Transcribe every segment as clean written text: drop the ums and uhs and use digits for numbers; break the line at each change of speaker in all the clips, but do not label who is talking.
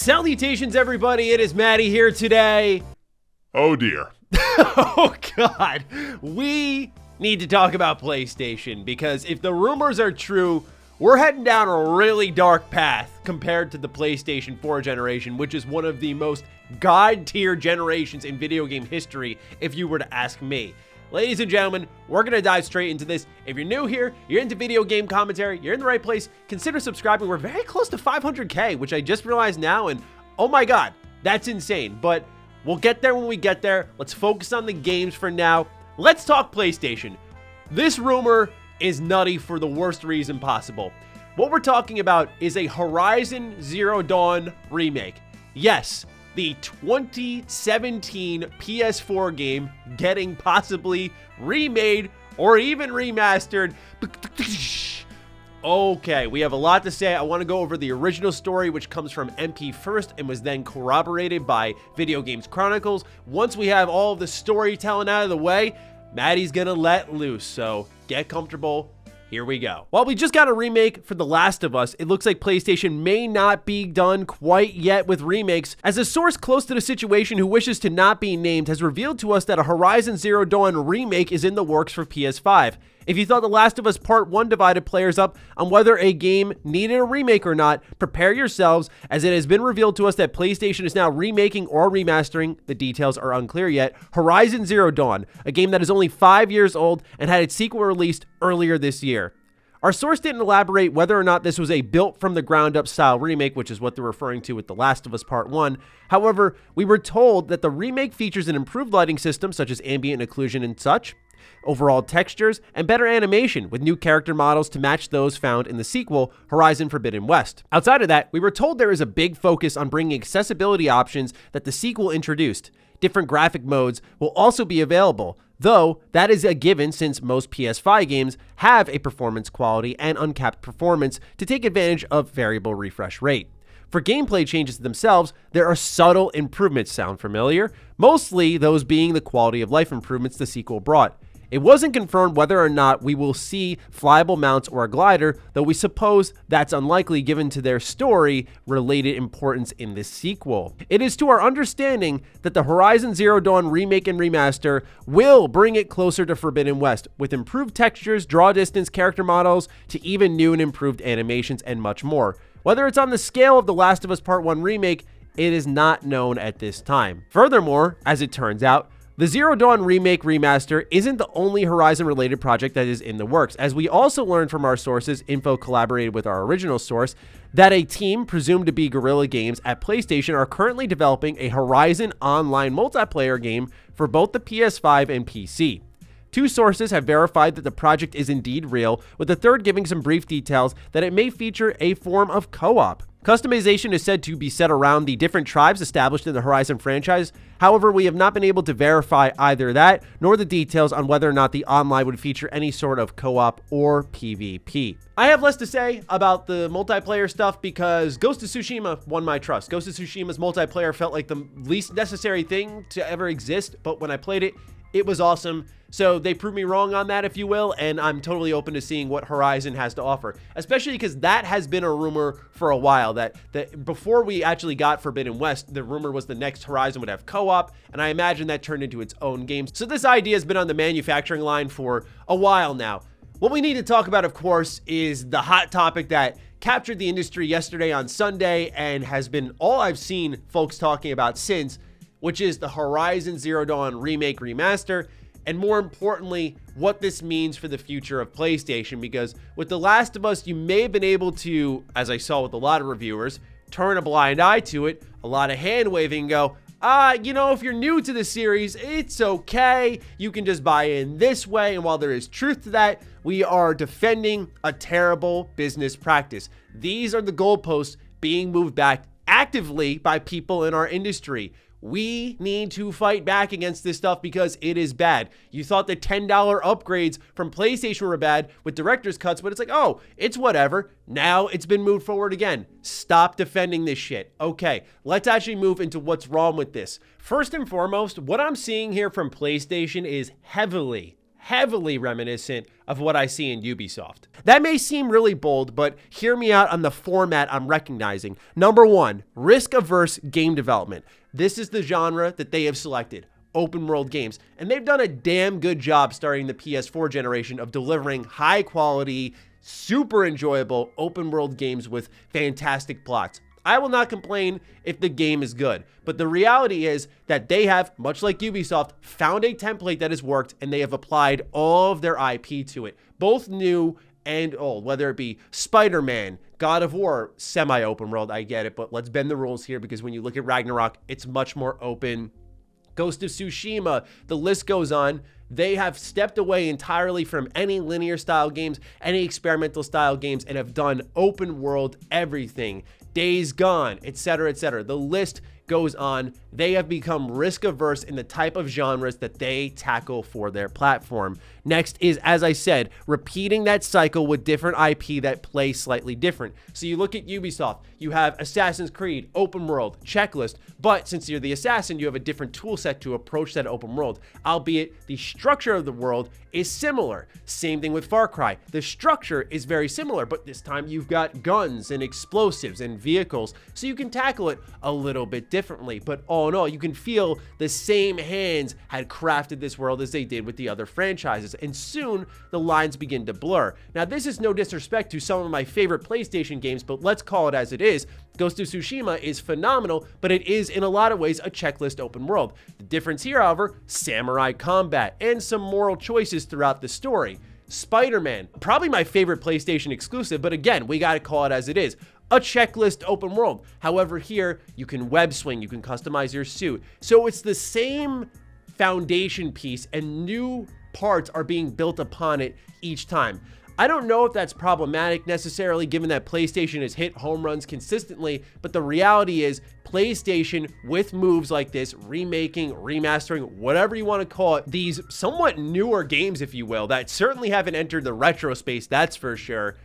Salutations, everybody. It is Matty here today.
Oh, dear.
Oh, God. We need to talk about PlayStation because if the rumors are true, we're heading down a really dark path compared to the PlayStation 4 generation, which is one of the most god-tier generations in video game history, if you were to ask me. Ladies and gentlemen, we're going to dive straight into this. If you're new here, you're into video game commentary, you're in the right place, consider subscribing. We're very close to 500K, which I just realized now, and oh my God, that's insane. But we'll get there when we get there. Let's focus on the games for now. Let's talk PlayStation. This rumor is nutty for the worst reason possible. What we're talking about is a Horizon Zero Dawn remake. Yes, the 2017 PS4 game getting possibly remade or even remastered. Okay, we have a lot to say. I want to go over the original story, which comes from MP first and was then corroborated by Video Games Chronicles. Once we have all of the storytelling out of the way, Maddie's gonna let loose, so get comfortable. Here we go. While we just got a remake for The Last of Us, it looks like PlayStation may not be done quite yet with remakes, as a source close to the situation who wishes to not be named has revealed to us that a Horizon Zero Dawn remake is in the works for PS5. If you thought The Last of Us Part 1 divided players up on whether a game needed a remake or not, prepare yourselves, as it has been revealed to us that PlayStation is now remaking or remastering, the details are unclear yet, Horizon Zero Dawn, a game that is only 5 years old and had its sequel released earlier this year. Our source didn't elaborate whether or not this was a built-from-the-ground-up style remake, which is what they're referring to with The Last of Us Part 1. However, we were told that the remake features an improved lighting system, such as ambient occlusion and such, overall textures, and better animation with new character models to match those found in the sequel, Horizon Forbidden West. Outside of that, we were told there is a big focus on bringing accessibility options that the sequel introduced. Different graphic modes will also be available, though that is a given since most PS5 games have a performance quality and uncapped performance to take advantage of variable refresh rate. For gameplay changes themselves, there are subtle improvements. Sound familiar? Mostly those being the quality of life improvements the sequel brought. It wasn't confirmed whether or not we will see flyable mounts or a glider, though we suppose that's unlikely given to their story-related importance in this sequel. It is to our understanding that the Horizon Zero Dawn remake and remaster will bring it closer to Forbidden West, with improved textures, draw distance, character models, to even new and improved animations and much more. Whether it's on the scale of The Last of Us Part 1 remake, it is not known at this time. Furthermore, as it turns out, the Zero Dawn remake remaster isn't the only Horizon-related project that is in the works, as we also learned from our sources, info collaborated with our original source, that a team presumed to be Guerrilla Games at PlayStation are currently developing a Horizon online multiplayer game for both the PS5 and PC. Two sources have verified that the project is indeed real, with the third giving some brief details that it may feature a form of co-op. Customization is said to be set around the different tribes established in the Horizon franchise. However, we have not been able to verify either that, nor the details on whether or not the online would feature any sort of co-op or PvP. I have less to say about the multiplayer stuff because Ghost of Tsushima won my trust. Ghost of Tsushima's multiplayer felt like the least necessary thing to ever exist, but when I played it, it was awesome. So they proved me wrong on that, if you will, and I'm totally open to seeing what Horizon has to offer, especially because that has been a rumor for a while, that before we actually got Forbidden West, the rumor was the next Horizon would have co-op, and I imagine that turned into its own game. So this idea has been on the manufacturing line for a while now. What we need to talk about, of course, is the hot topic that captured the industry yesterday on Sunday and has been all I've seen folks talking about since, which is the Horizon Zero Dawn remake remaster, and more importantly, what this means for the future of PlayStation, because with The Last of Us, you may have been able to, as I saw with a lot of reviewers, turn a blind eye to it, a lot of hand-waving and go, you know, if you're new to the series, it's okay, you can just buy in this way, and while there is truth to that, we are defending a terrible business practice. These are the goalposts being moved back actively by people in our industry. We need to fight back against this stuff because it is bad. You thought the $10 upgrades from PlayStation were bad with director's cuts, but it's like, oh, it's whatever. Now it's been moved forward again. Stop defending this shit. Okay, let's actually move into what's wrong with this. First and foremost, what I'm seeing here from PlayStation is heavily heavily reminiscent of what I see in Ubisoft. That may seem really bold, but hear me out on the format I'm recognizing. Number one, risk-averse game development. This is the genre that they have selected. Open world games, and they've done a damn good job starting the PS4 generation of delivering high quality, super enjoyable open world games with fantastic plots. I will not complain if the game is good, but the reality is that they have, much like Ubisoft, found a template that has worked, and they have applied all of their IP to it, both new and old, whether it be Spider-Man, God of War, semi-open world, I get it, but let's bend the rules here, because when you look at Ragnarok, it's much more open. Ghost of Tsushima, the list goes on. They have stepped away entirely from any linear style games, any experimental style games, and have done open world everything. Days Gone, etc., etc. The list goes on. They have become risk averse in the type of genres that they tackle for their platform. Next is, as I said, repeating that cycle with different IP that play slightly different. So you look at Ubisoft, you have Assassin's Creed, open world, checklist, but since you're the assassin, you have a different tool set to approach that open world, albeit the structure of the world is similar. Same thing with Far Cry. The structure is very similar, but this time you've got guns and explosives and vehicles, so you can tackle it a little bit differently. But all in all, you can feel the same hands had crafted this world as they did with the other franchises, and soon the lines begin to blur. Now, this is no disrespect to some of my favorite PlayStation games, but let's call it as it is. Ghost of Tsushima is phenomenal, but it is in a lot of ways a checklist open world. The difference here, however, samurai combat and some moral choices throughout the story. Spider-Man, probably my favorite PlayStation exclusive, but again, we gotta call it as it is. A checklist open world. However, here, you can web swing, you can customize your suit. So it's the same foundation piece, and new parts are being built upon it each time. I don't know if that's problematic necessarily, given that PlayStation has hit home runs consistently, but the reality is PlayStation, with moves like this, remaking, remastering, whatever you want to call it, these somewhat newer games, if you will, that certainly haven't entered the retro space, that's for sure.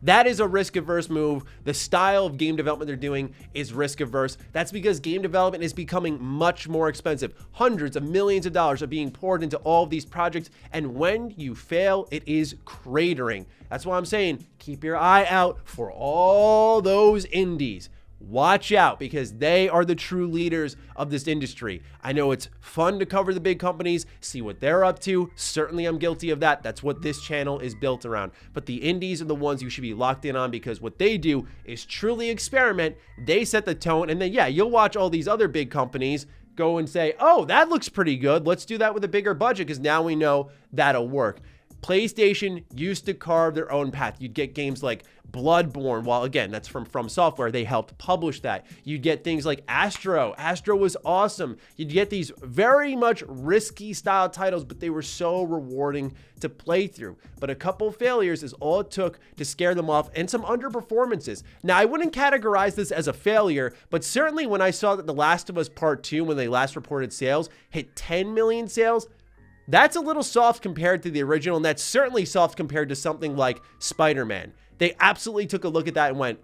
That is a risk-averse move. The style of game development they're doing is risk-averse. That's because game development is becoming much more expensive. Hundreds of millions of dollars are being poured into all of these projects, and when you fail, it is cratering. That's why I'm saying keep your eye out for all those indies. Watch out, because they are the true leaders of this industry. I know it's fun to cover the big companies, see what they're up to. Certainly I'm guilty of that. That's what this channel is built around. But the indies are the ones you should be locked in on, because what they do is truly experiment. They set the tone, and then yeah, you'll watch all these other big companies go and say, oh, that looks pretty good. Let's do that with a bigger budget, because now we know that'll work. PlayStation used to carve their own path. You'd get games like Bloodborne. Well, again, that's from Software. They helped publish that. You'd get things like Astro. Astro was awesome. You'd get these very much risky style titles, but they were so rewarding to play through. But a couple failures is all it took to scare them off, and some underperformances. Now, I wouldn't categorize this as a failure, but certainly when I saw that The Last of Us Part 2, when they last reported sales, hit 10 million sales, that's a little soft compared to the original, and that's certainly soft compared to something like Spider-Man. They absolutely took a look at that and went,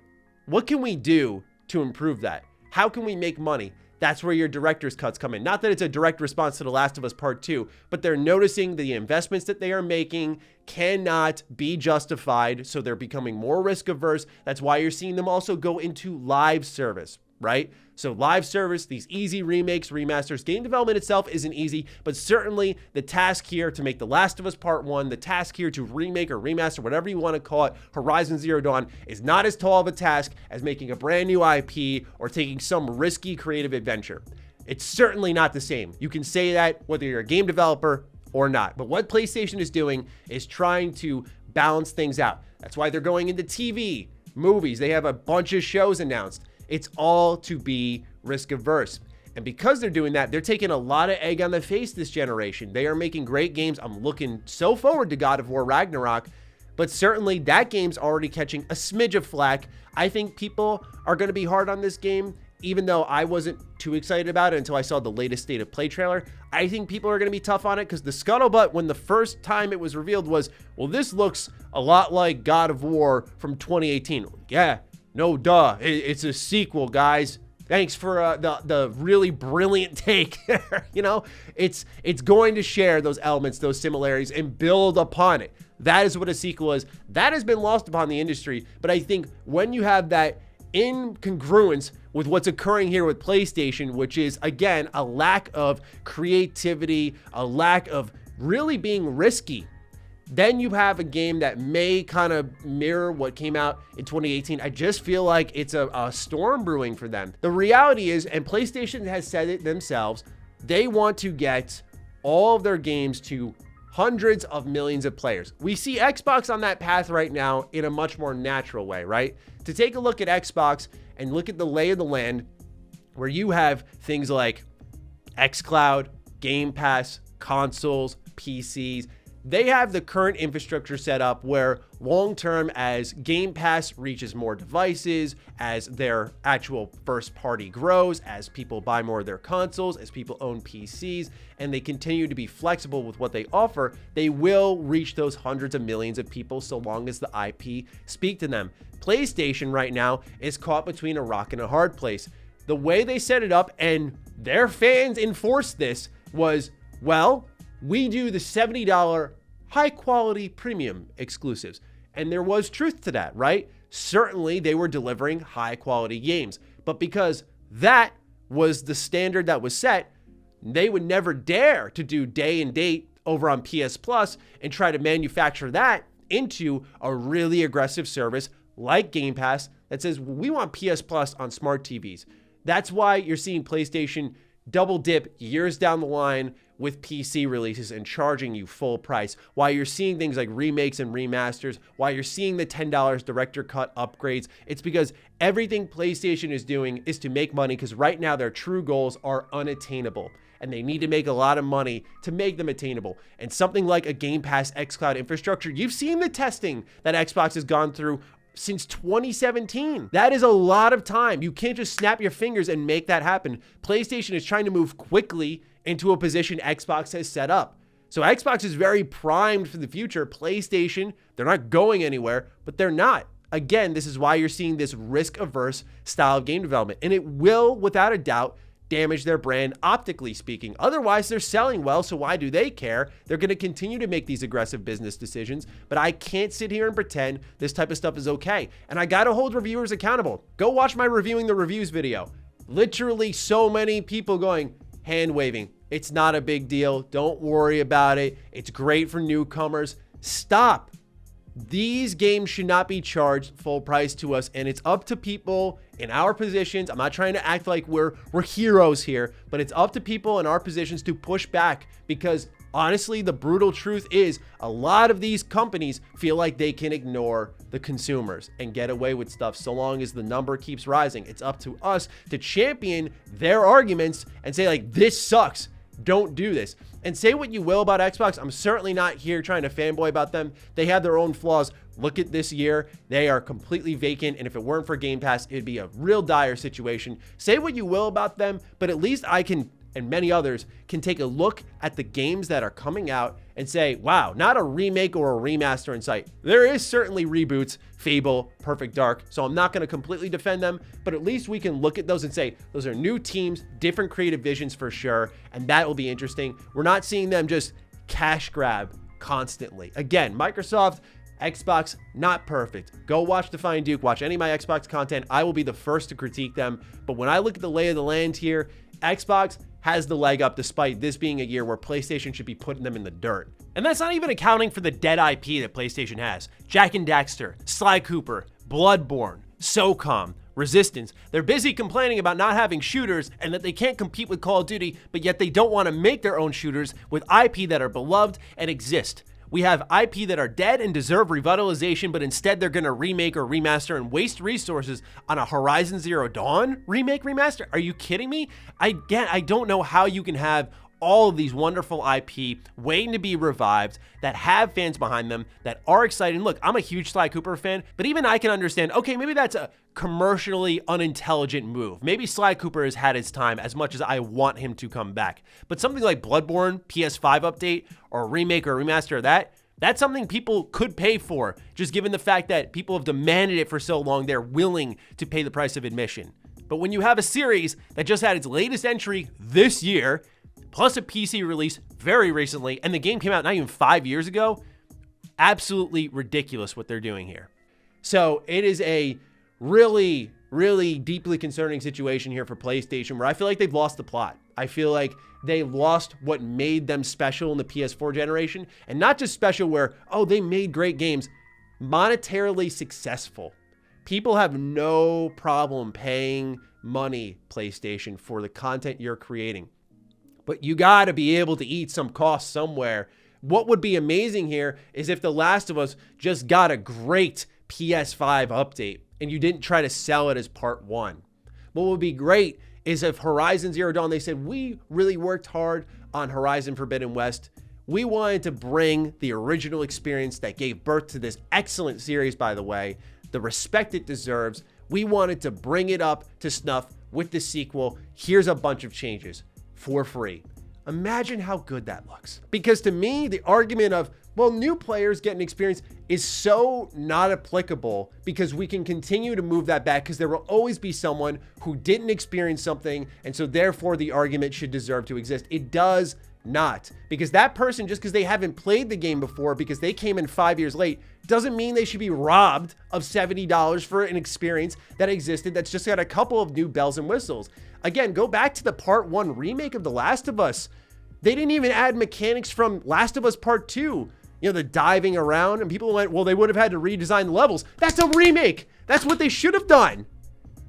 what can we do to improve that? How can we make money? That's where your director's cuts come in. Not that it's a direct response to The Last of Us Part 2, but they're noticing the investments that they are making cannot be justified, so they're becoming more risk averse. That's why you're seeing them also go into live service, right? So live service, these easy remakes, remasters, game development itself isn't easy, but certainly the task here to make The Last of Us Part 1, the task here to remake or remaster, whatever you want to call it, Horizon Zero Dawn, is not as tall of a task as making a brand new IP or taking some risky creative adventure. It's certainly not the same. You can say that whether you're a game developer or not, but what PlayStation is doing is trying to balance things out. That's why they're going into TV, movies. They have a bunch of shows announced. It's all to be risk averse. And because they're doing that, they're taking a lot of egg on the face this generation. They are making great games. I'm looking so forward to God of War Ragnarok, but certainly that game's already catching a smidge of flack. I think people are going to be hard on this game, even though I wasn't too excited about it until I saw the latest State of Play trailer. I think people are going to be tough on it because the scuttlebutt when the first time it was revealed was, well, this looks a lot like God of War from 2018. Yeah. No, duh. It's a sequel, guys. Thanks for the really brilliant take. You know, it's going to share those elements, those similarities, and build upon it. That is what a sequel is. That has been lost upon the industry. But I think when you have that incongruence with what's occurring here with PlayStation, which is, again, a lack of creativity, a lack of really being risky, then you have a game that may kind of mirror what came out in 2018. I just feel like it's a storm brewing for them. The reality is, and PlayStation has said it themselves, they want to get all of their games to hundreds of millions of players. We see Xbox on that path right now in a much more natural way, right? To take a look at Xbox and look at the lay of the land, where you have things like xCloud, Game Pass, consoles, PCs. They have the current infrastructure set up where long-term, as Game Pass reaches more devices, as their actual first party grows, as people buy more of their consoles, as people own PCs, and they continue to be flexible with what they offer, they will reach those hundreds of millions of people so long as the IP speak to them. PlayStation right now is caught between a rock and a hard place. The way they set it up, and their fans enforced this, was, well, we do the $70 high quality premium exclusives. And there was truth to that, right? Certainly they were delivering high quality games, but because that was the standard that was set, they would never dare to do day and date over on PS Plus and try to manufacture that into a really aggressive service like Game Pass that says, we want PS Plus on smart TVs. That's why you're seeing PlayStation double dip years down the line with PC releases and charging you full price, why you're seeing things like remakes and remasters, why you're seeing the $10 director cut upgrades. It's because everything PlayStation is doing is to make money, because right now their true goals are unattainable and they need to make a lot of money to make them attainable. And something like a Game Pass xCloud infrastructure, you've seen the testing that Xbox has gone through since 2017. That is a lot of time. You can't just snap your fingers and make that happen. PlayStation is trying to move quickly into a position Xbox has set up. So Xbox is very primed for the future. PlayStation, they're not going anywhere, but they're not. Again, this is why you're seeing this risk-averse style of game development, and it will, without a doubt, damage their brand optically speaking. Otherwise, they're selling well, so why do they care? They're going to continue to make these aggressive business decisions, but I can't sit here and pretend this type of stuff is okay. And I got to hold reviewers accountable. Go watch my reviewing the reviews video. Literally so many people going, hand waving. It's not a big deal. Don't worry about it. It's great for newcomers. Stop. These games should not be charged full price to us, and it's up to people in our positions. I'm not trying to act like we're heroes here, but it's up to people in our positions to push back, because honestly, the brutal truth is a lot of these companies feel like they can ignore the consumers and get away with stuff so long as the number keeps rising. It's up to us to champion their arguments and say, like, this sucks. Don't do this. And say what you will about Xbox. I'm certainly not here trying to fanboy about them. They have their own flaws. Look at this year. They are completely vacant. And if it weren't for Game Pass, it'd be a real dire situation. Say what you will about them, but at least I can, and many others, can take a look at the games that are coming out and say, wow, not a remake or a remaster in sight. There is certainly reboots, Fable, Perfect Dark, so I'm not going to completely defend them, but at least we can look at those and say, those are new teams, different creative visions for sure, and that will be interesting. We're not seeing them just cash grab constantly. Again, Microsoft, Xbox, not perfect. Go watch Define Duke, watch any of my Xbox content. I will be the first to critique them, but when I look at the lay of the land here, Xbox has the leg up despite this being a year where PlayStation should be putting them in the dirt. And that's not even accounting for the dead IP that PlayStation has. Jak and Daxter, Sly Cooper, Bloodborne, SOCOM, Resistance. They're busy complaining about not having shooters and that they can't compete with Call of Duty, but yet they don't want to make their own shooters with IP that are beloved and exist. We have IP that are dead and deserve revitalization, but instead they're going to remake or remaster and waste resources on a Horizon Zero Dawn remake remaster. Are you kidding me? I don't know how you can have all of these wonderful IP waiting to be revived that have fans behind them that are excited. And look, I'm a huge Sly Cooper fan, but even I can understand, okay, maybe that's a commercially unintelligent move. Maybe Sly Cooper has had his time as much as I want him to come back. But something like Bloodborne, PS5 update, or a remake or a remaster of that, that's something people could pay for, just given the fact that people have demanded it for so long, they're willing to pay the price of admission. But when you have a series that just had its latest entry this year, plus a PC release very recently, and the game came out not even 5 years ago, absolutely ridiculous what they're doing here. So it is a really, really deeply concerning situation here for PlayStation, where I feel like they've lost the plot. I feel like they lost what made them special in the PS4 generation, and not just special where, oh, they made great games, monetarily successful. People have no problem paying money, PlayStation, for the content you're creating. But you got to be able to eat some costs somewhere. What would be amazing here is if The Last of Us just got a great PS5 update and you didn't try to sell it as part one. What would be great is if Horizon Zero Dawn, they said, we really worked hard on Horizon Forbidden West. We wanted to bring the original experience that gave birth to this excellent series, by the way, the respect it deserves. We wanted to bring it up to snuff with the sequel. Here's a bunch of changes for free. Imagine how good that looks. Because to me, the argument of, well, new players getting experience is so not applicable, because we can continue to move that back, because there will always be someone who didn't experience something, and so therefore the argument should deserve to exist. It does not, because that person, just because they haven't played the game before, because they came in 5 years late, doesn't mean they should be robbed of $70 for an experience that existed that's just got a couple of new bells and whistles. Again, go back to the part 1 remake of The Last of Us. They didn't even add mechanics from Last of Us Part 2. You know, the diving around, and people went, well, they would have had to redesign the levels. That's a remake. That's what they should have done.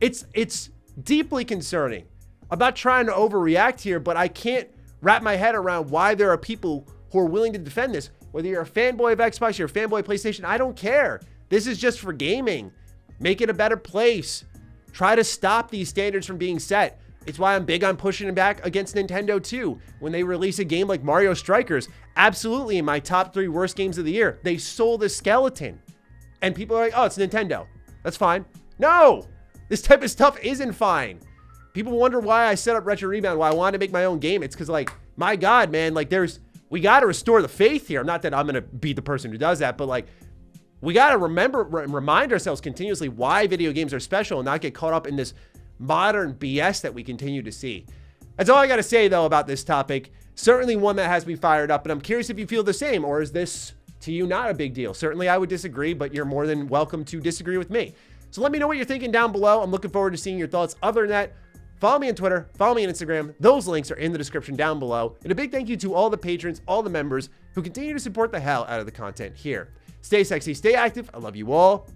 It's deeply concerning. I'm not trying to overreact here, but I can't wrap my head around why there are people who are willing to defend this. Whether you're a fanboy of Xbox, you're a fanboy of PlayStation, I don't care. This is just for gaming. Make it a better place. Try to stop these standards from being set. It's why I'm big on pushing back against Nintendo too. When they release a game like Mario Strikers, absolutely in my top 3 worst games of the year, they sold a skeleton. And people are like, oh, it's Nintendo. That's fine. No, this type of stuff isn't fine. People wonder why I set up Retro Rebound, why I wanted to make my own game. It's because, like, my God, man, like, we got to restore the faith here. Not that I'm going to be the person who does that, but, like, we got to remind ourselves continuously why video games are special and not get caught up in this modern BS that we continue to see. That's all I got to say, though, about this topic. Certainly one that has me fired up, and I'm curious if you feel the same, or is this, to you, not a big deal? Certainly I would disagree, but you're more than welcome to disagree with me. So let me know what you're thinking down below. I'm looking forward to seeing your thoughts. Other than that, follow me on Twitter, follow me on Instagram. Those links are in the description down below. And a big thank you to all the patrons, all the members who continue to support the hell out of the content here. Stay sexy, stay active. I love you all.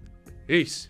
Peace.